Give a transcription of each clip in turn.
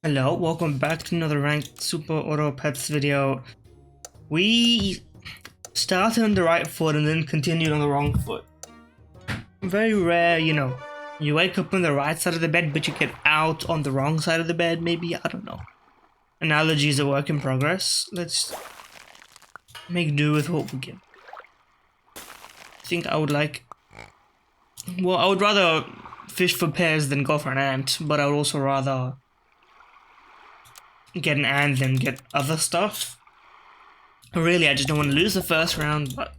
Hello, welcome back to another ranked Super Auto Pets video. We started on the right foot and then continued on the wrong foot. Very rare, you wake up on the right side of the bed but you get out on the wrong side of the bed, maybe, I don't know. Analogy is a work in progress. Let's make do with what we get. I think I would rather fish for pairs than go for an ant, but I would also rather get an ant than get other stuff. Really, I just don't want to lose the first round, but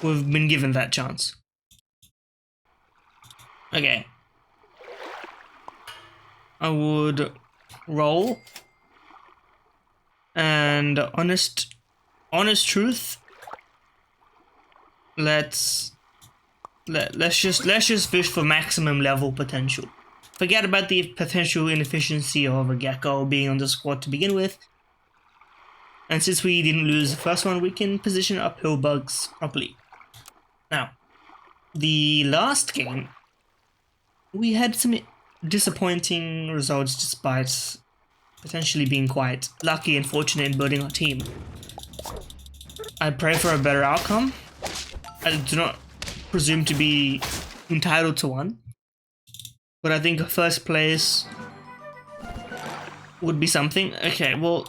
we've been given that chance. Okay. I would roll. And honest truth. Let's just fish for maximum level potential. Forget about the potential inefficiency of a gecko being on the squad to begin with. And since we didn't lose the first one, we can position uphill bugs properly. Now, the last game, we had some disappointing results despite potentially being quite lucky and fortunate in building our team. I pray for a better outcome. I do not presume to be entitled to one. But I think first place would be something. Okay, well,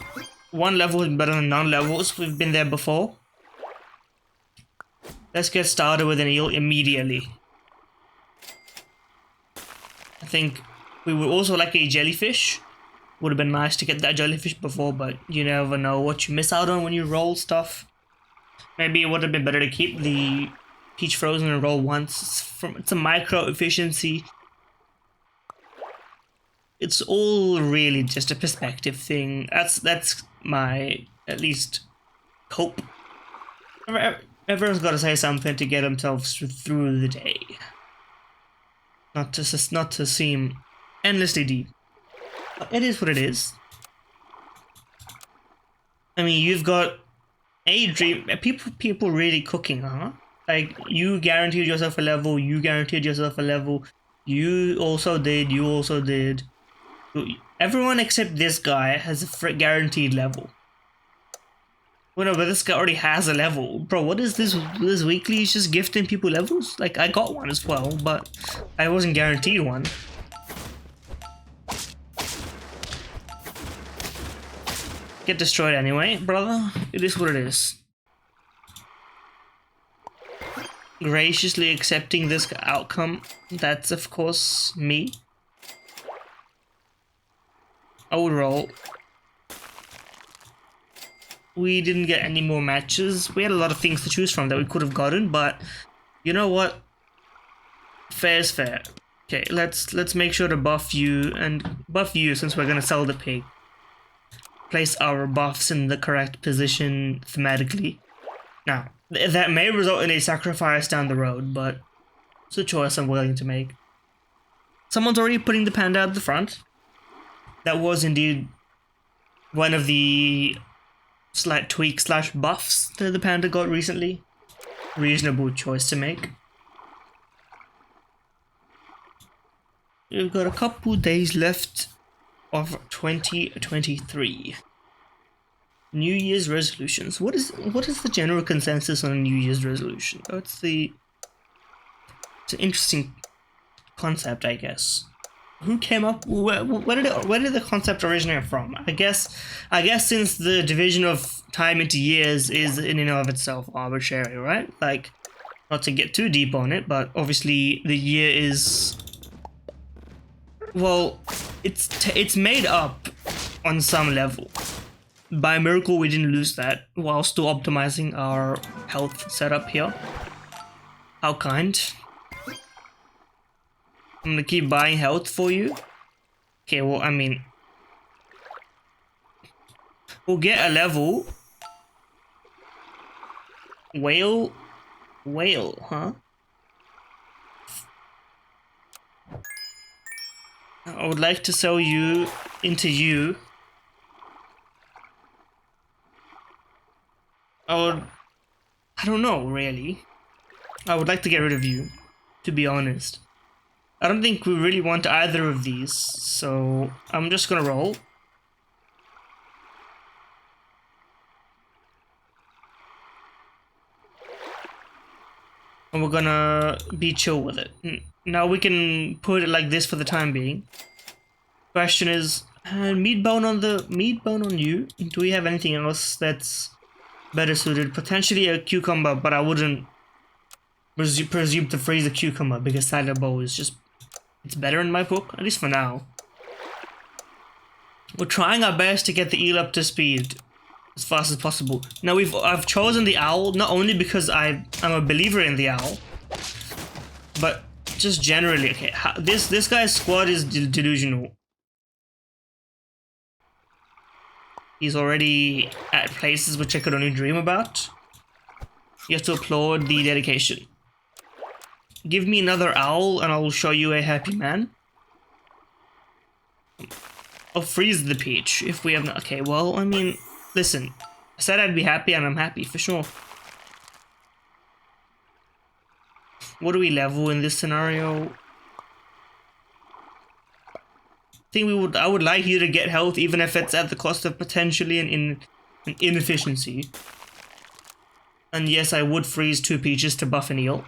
one level is better than none levels. We've been there before. Let's get started with an eel immediately. I think we would also like a jellyfish. Would have been nice to get that jellyfish before, but you never know what you miss out on when you roll stuff. Maybe it would have been better to keep the peach frozen and roll once. It's a micro efficiency. It's all really just a perspective thing. That's my, at least, hope. Everyone's got to say something to get themselves through the day. Not to seem endlessly deep. But it is what it is. I mean, you've got a dream. People really cooking, huh? Like, you guaranteed yourself a level. You guaranteed yourself a level. You also did. You also did. Everyone except this guy has a guaranteed level. Well, no, but this guy already has a level. Bro, what is this? This weekly is just gifting people levels? Like, I got one as well, but I wasn't guaranteed one. Get destroyed anyway, brother. It is what it is. Graciously accepting this outcome. That's, of course, me. I would roll. We didn't get any more matches. We had a lot of things to choose from that we could have gotten, but you know what? Fair is fair. Okay, let's make sure to buff you since we're gonna sell the pig. Place our buffs in the correct position thematically. Now, that may result in a sacrifice down the road, but it's a choice I'm willing to make. Someone's already putting the panda at the front. That was indeed one of the slight tweaks / buffs that the panda got recently. Reasonable choice to make. We've got a couple days left of 2023. New Year's resolutions. What is the general consensus on a New Year's resolution? Oh, it's an interesting concept, I guess. Who came up? Where did the concept originate from? I guess since the division of time into years is in and of itself arbitrary, right? Like, not to get too deep on it, but obviously the year is, well, it's made up on some level. By miracle, we didn't lose that while still optimizing our health setup here. How kind. I'm gonna keep buying health for you. Okay, well, I mean, we'll get a level. Whale, huh? I would like to sell you into you. I don't know, really. I would like to get rid of you, to be honest. I don't think we really want either of these, so I'm just gonna roll. And we're gonna be chill with it. Now we can put it like this for the time being. Question is, meat bone on you. Do we have anything else that's better suited? Potentially a cucumber, but I wouldn't presume to freeze a cucumber because cider bowl is just, it's better in my book, at least for now. We're trying our best to get the eel up to speed as fast as possible. Now I've chosen the owl not only because I'm a believer in the owl, but just generally. Okay, this guy's squad is delusional. He's already at places which I could only dream about. You have to applaud the dedication. Give me another owl and I will show you a happy man. I'll freeze the peach if we have not. Okay, well, I mean, listen. I said I'd be happy and I'm happy for sure. What do we level in this scenario? I would like you to get health even if it's at the cost of potentially an inefficiency. And yes, I would freeze 2 peaches to buff an eel.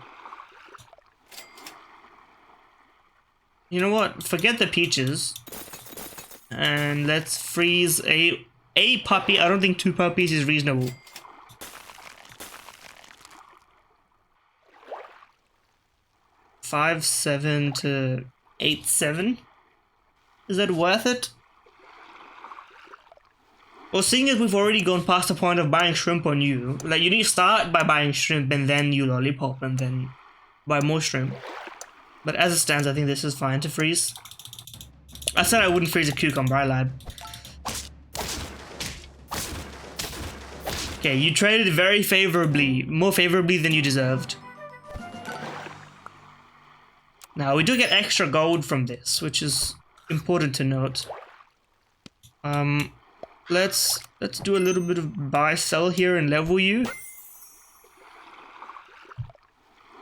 You know what? Forget the peaches. And let's freeze a puppy. I don't think 2 puppies is reasonable. $5.7 to $8.7. Is that worth it? Well, seeing as we've already gone past the point of buying shrimp on you, like you need to start by buying shrimp and then you lollipop and then buy more shrimp. But as it stands, I think this is fine to freeze. I said I wouldn't freeze a cucumber, I lied. Okay, you traded very favorably, more favorably than you deserved. Now, we do get extra gold from this, which is important to note. Let's do a little bit of buy sell here and level you.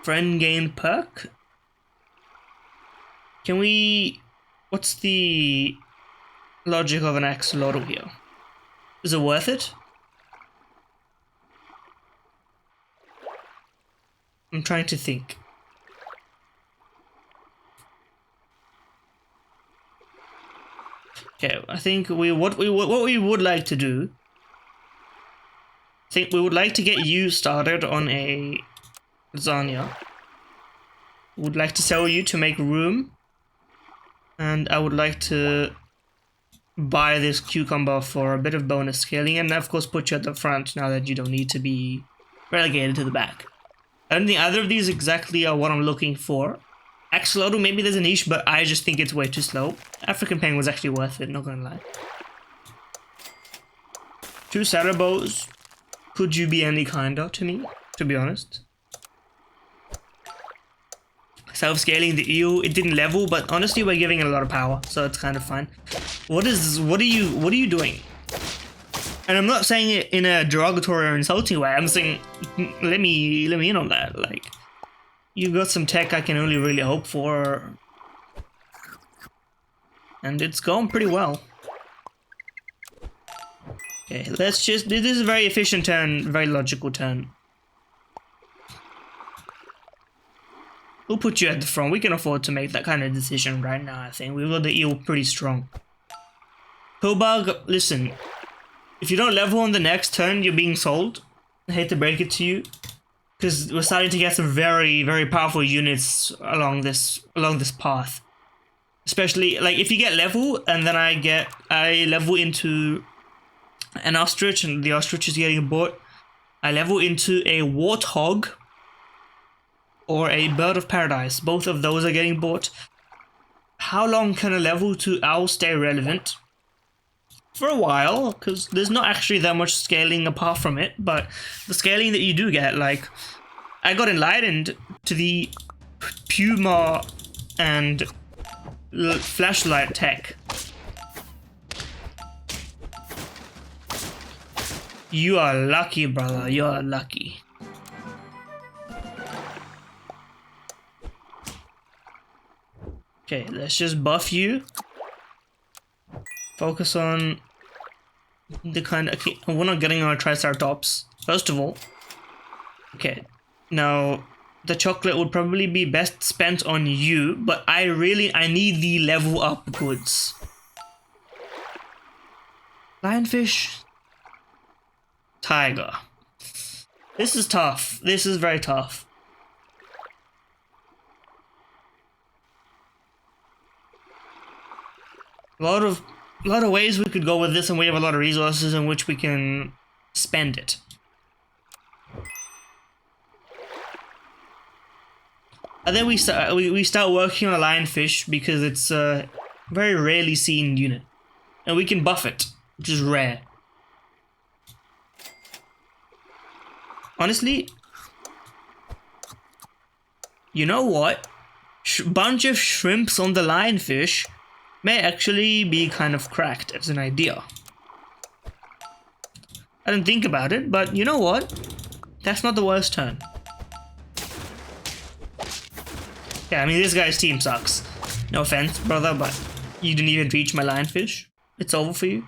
Friend gain perk. Can we? What's the logic of an axolotl here? Is it worth it? I'm trying to think. Okay, I think what we would like to do. I think we would like to get you started on a lasagna. Would like to sell you to make room, and I would like to buy this cucumber for a bit of bonus scaling, and of course put you at the front now that you don't need to be relegated to the back. I don't think either of these exactly are what I'm looking for. Axolotl, maybe there's a niche, but I just think it's way too slow. African penguin was actually worth it, not gonna lie. 2 Sarabos. Could you be any kinder to me, to be honest? Self-scaling the eel, it didn't level, but honestly we're giving it a lot of power, so it's kind of fine. What are you doing? And I'm not saying it in a derogatory or insulting way. I'm saying let me in on that. Like, you've got some tech I can only really hope for. And it's going pretty well. Okay, let's just... This is a very efficient turn, very logical turn. We'll put you at the front. We can afford to make that kind of decision right now, I think. We've got the eel pretty strong. Pillbug, listen. If you don't level on the next turn, you're being sold. I hate to break it to you. Because we're starting to get some very, very powerful units along this path. Especially, like, if you get level, and then I level into an ostrich, and the ostrich is getting bought. I level into a warthog, or a bird of paradise. Both of those are getting bought. How long can a level 2 owl stay relevant? For a while, because there's not actually that much scaling apart from it, but the scaling that you do get, like, I got enlightened to the Puma and flashlight tech. You are lucky, brother, you are lucky. Okay, let's just buff you. Focus on the kind of... Okay, we're not getting our Triceratops, first of all. Okay, now the chocolate would probably be best spent on you, but I need the level up goods. Lionfish. Tiger. This is tough. This is very tough. A lot of ways we could go with this, and we have a lot of resources in which we can spend it. And then we start working on a lionfish because it's a very rarely seen unit, and we can buff it, which is rare. Honestly, you know what? Bunch of shrimps on the lionfish may actually be kind of cracked as an idea. I didn't think about it, but you know what? That's not the worst turn. Yeah, I mean, this guy's team sucks. No offense, brother, but you didn't even reach my lionfish. It's over for you.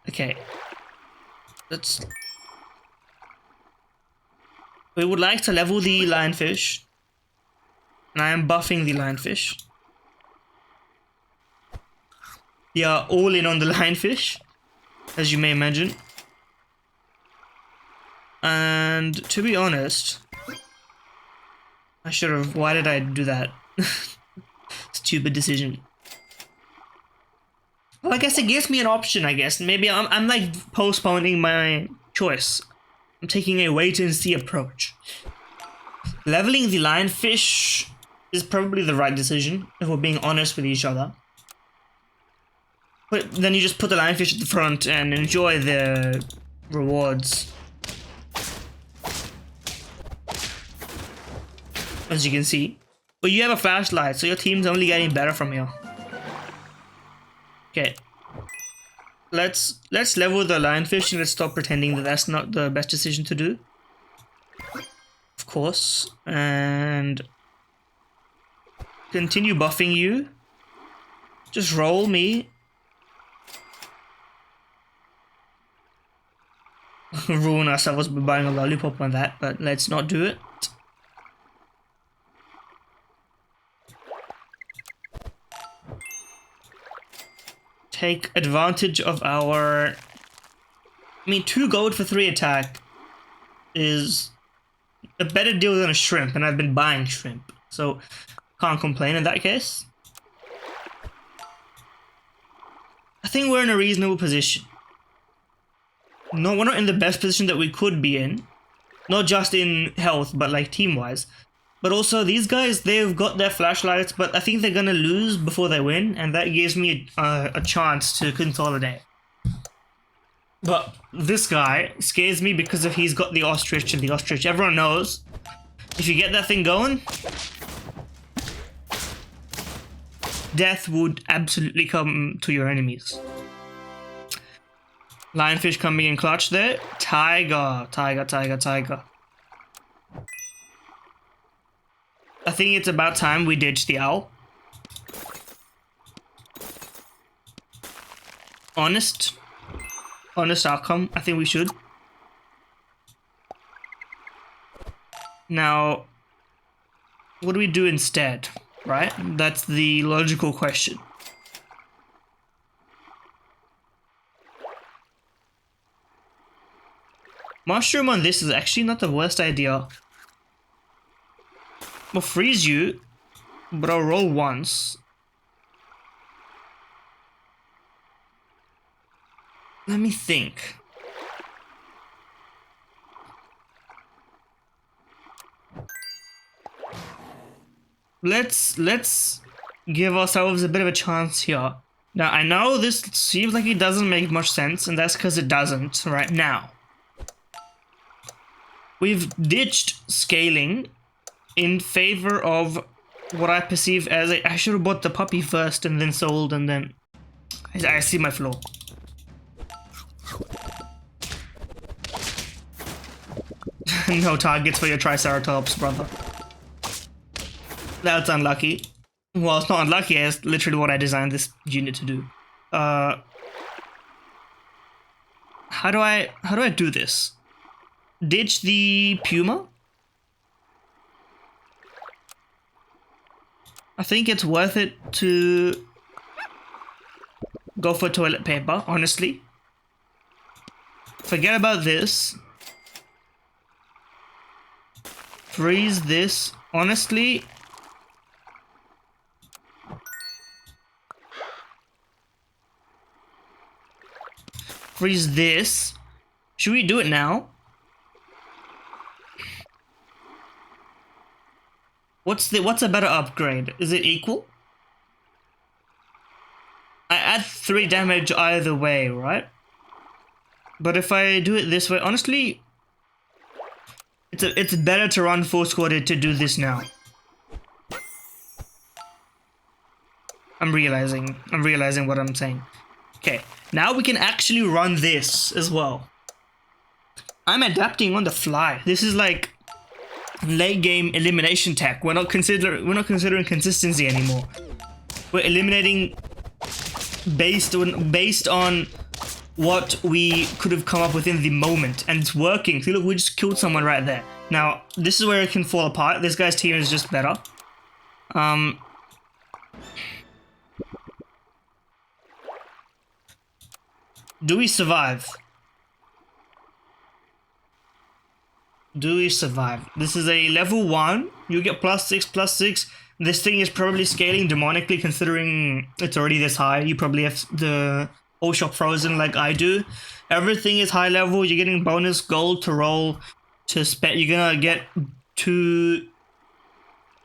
Okay. We would like to level the lionfish. And I am buffing the lionfish. We are all in on the lionfish, as you may imagine. And to be honest, I should have... Why did I do that? Stupid decision. Well, I guess it gives me an option, I guess. Maybe I'm like postponing my choice. I'm taking a wait-and-see approach. Leveling the lionfish is probably the right decision, if we're being honest with each other. But then you just put the lionfish at the front and enjoy the rewards. As you can see. But you have a flashlight, so your team's only getting better from here. Okay. Let's level the lionfish and let's stop pretending that that's not the best decision to do. Of course. And continue buffing you. Just roll me. Ruin ourselves by buying a lollipop on that, but let's not do it. Take advantage of our... I mean, 2 gold for 3 attack is a better deal than a shrimp, and I've been buying shrimp, so can't complain in that case. I think we're in a reasonable position. No, we're not in the best position that we could be in. Not just in health, but like team-wise. But also, these guys, they've got their flashlights, but I think they're gonna lose before they win, and that gives me a chance to consolidate. But this guy scares me because of he's got the ostrich, and the ostrich, everyone knows, if you get that thing going, death would absolutely come to your enemies. Lionfish coming in clutch there. Tiger, tiger, tiger, tiger. I think it's about time we ditch the owl. Honest outcome. I think we should. Now, what do we do instead? Right? That's the logical question. Mushroom on this is actually not the worst idea. We'll freeze you, but I'll roll once. Let me think. Let's give ourselves a bit of a chance here. Now, I know this seems like it doesn't make much sense, and that's because it doesn't right now. We've ditched scaling in favor of what I perceive as I should have bought the puppy first and then sold, and then I see my flaw. No targets for your Triceratops, brother. That's unlucky. Well, it's not unlucky, it's literally what I designed this unit to do. How do I do this? Ditch the Puma? I think it's worth it to go for toilet paper, honestly. Forget about this. Freeze this. Honestly, freeze this. Should we do it now? What's a better upgrade? Is it equal? I add 3 damage either way, right? But if I do it this way, honestly, it's better to run full squad to do this now. I'm realizing what I'm saying. Okay, now we can actually run this as well. I'm adapting on the fly. This is like late game elimination tech. We're not considering consistency anymore. We're eliminating based on what we could have come up with in the moment, and it's working. See, look, we just killed someone right there. Now, this is where it can fall apart. This guy's team is just better. Do we survive? Do we survive? This is a level 1. You get +6/+6. This thing is probably scaling demonically, considering it's already this high. You probably have the whole shop frozen like I do. Everything is high level. You're getting bonus gold to roll to spend. You're gonna get two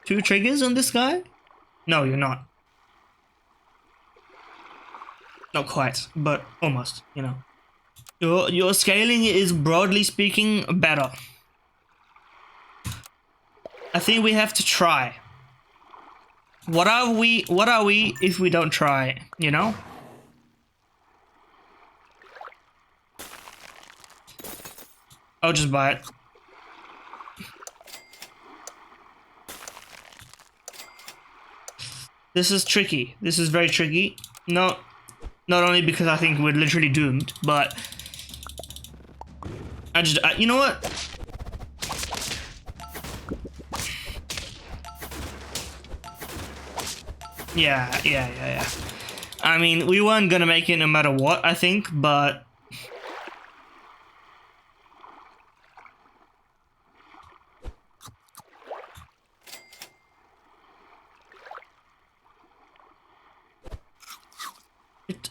triggers on this guy. No, you're not. Not quite, but almost. You know, your scaling is, broadly speaking, better. I think we have to try. What are we if we don't try, you know? I'll just buy it. This is tricky. This is very tricky. Not only because I think we're literally doomed, but you know what? Yeah. I mean, we weren't gonna make it no matter what, I think, but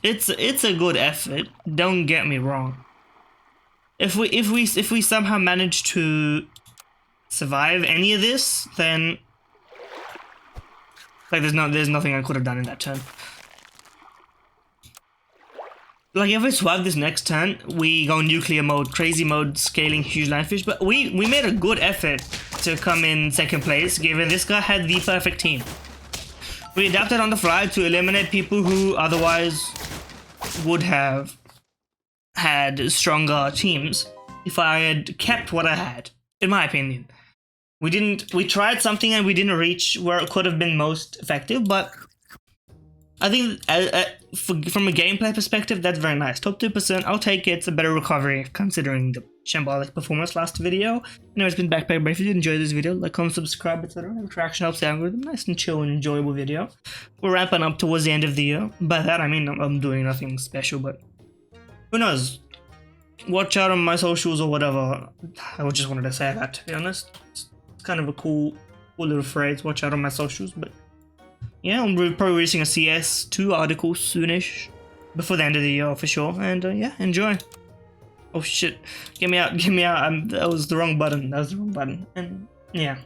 it's a good effort. Don't get me wrong. If we somehow manage to survive any of this, then like there's nothing I could have done in that turn. Like if we swag this next turn, we go nuclear mode, crazy mode, scaling huge lionfish. But we made a good effort to come in second place, given this guy had the perfect team. We adapted on the fly to eliminate people who otherwise would have had stronger teams if I had kept what I had, in my opinion. We tried something and we didn't reach where it could have been most effective, but I think from a gameplay perspective, that's very nice. Top 2%, I'll take it. It's a better recovery considering the shambolic performance last video. Anyway, it's been Backpack, but if you did enjoy this video, like, comment, subscribe, etc. Interaction helps the algorithm. Nice and chill and enjoyable video. We're ramping up towards the end of the year. By that, I mean I'm doing nothing special, but who knows? Watch out on my socials or whatever. I just wanted to say that, to be honest. It's kind of a cool little phrase. Watch out on my socials, but yeah, I'm probably releasing a CS2 article soonish, before the end of the year for sure. And yeah, enjoy. Oh shit! Get me out! That was the wrong button. And yeah.